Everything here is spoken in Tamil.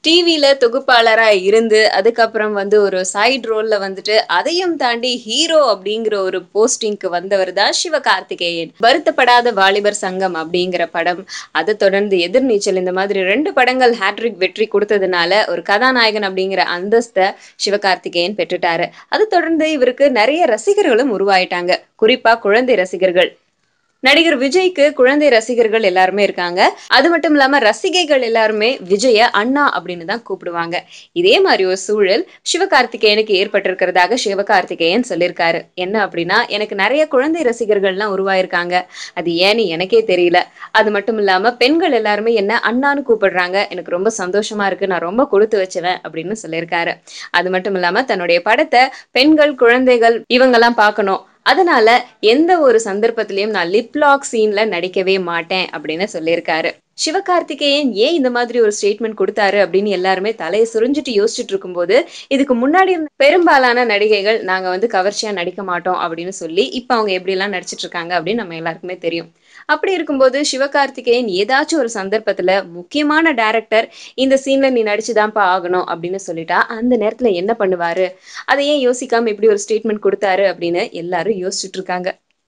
டிவில தொகுப்பாளரா இருந்து, அதுக்கப்புறம் வந்து ஒரு சைட் ரோல்ல வந்துட்டு, அதையும் தாண்டி ஹீரோ அப்படிங்கிற ஒரு போஸ்டிங்க்கு வந்தவர் தான் சிவகார்த்திகேயன். வருத்தப்படாத வாலிபர் சங்கம் அப்படிங்கிற படம், அத தொடர்ந்து எதிர்நீச்சல் இந்த மாதிரி 2 படங்கள் ஹேட்ரிக் வெற்றி குடுத்ததுனால, ஒரு கதாநாயகன் அப்படிங்கிற அந்தஸ்த சிவகார்த்திகேயன் பெற்றுட்டாரு. அது தொடர்ந்து இவருக்கு நெறைய ரசிகர்களும் உருவாயிட்டாங்க. குறிப்பா குழந்தை ரசிகர்கள். நடிகர் விஜய்க்கு குழந்தை ரசிகர்கள் எல்லாருமே இருக்காங்க. அது மட்டும் இல்லாம ரசிகைகள் எல்லாருமே விஜய அண்ணா அப்படின்னு தான் கூப்பிடுவாங்க. இதே மாரி ஒரு சூழல் சிவகார்த்திகேயனுக்கு ஏற்பட்டிருக்கிறதாக சிவகார்த்திகேயன் சொல்லியிருக்காரு. என்ன அப்படின்னா, எனக்கு நெறைய குழந்தை ரசிகர்கள்லாம் உருவாயிருக்காங்க. அது ஏன்னு எனக்கே தெரியல. அது மட்டும் இல்லாம பெண்கள் எல்லாருமே என்ன அண்ணான்னு கூப்பிடுறாங்க. எனக்கு ரொம்ப சந்தோஷமா இருக்கு. நான் ரொம்ப குடுத்து வச்சவன் அப்படின்னு சொல்லியிருக்காரு. அது மட்டும் இல்லாம தன்னுடைய படத்த பெண்கள், குழந்தைகள் இவங்கலாம் பார்க்கணும். அதனால எந்த ஒரு சந்தர்ப்பத்திலயும் நான் லிப் லாக் சீன்ல நடிக்கவே மாட்டேன் அப்படின்னு சொல்லியிருக்காரு. சிவகார்த்திகேயன் ஏன் இந்த மாதிரி ஒரு ஸ்டேட்மெண்ட் குடுத்தாரு அப்படின்னு எல்லாருமே தலைய சொரிஞ்சுட்டு யோசிச்சுட்டு இருக்கும்போது, இதுக்கு முன்னாடி இருந்த பெரும்பாலான நடிகைகள் நாங்க வந்து கவர்ச்சியா நடிக்க மாட்டோம் அப்படின்னு சொல்லி, இப்ப அவங்க எப்படிலாம் நடிச்சிட்டு இருக்காங்க அப்படின்னு நம்ம எல்லாருக்குமே தெரியும். அப்படி இருக்கும்போது சிவகார்த்திகேயன் ஏதாச்சும் ஒரு சந்தர்ப்பத்துல முக்கியமான டைரக்டர் இந்த சீன்ல நீ நடிச்சுதான்ப்பா ஆகணும் அப்படின்னு சொல்லிட்டா, அந்த நேரத்துல என்ன பண்ணுவாரு? அத ஏன் யோசிக்காம இப்படி ஒரு ஸ்டேட்மெண்ட் குடுத்தாரு அப்படின்னு எல்லாரும் யோசிச்சுட்டு இருக்காங்க.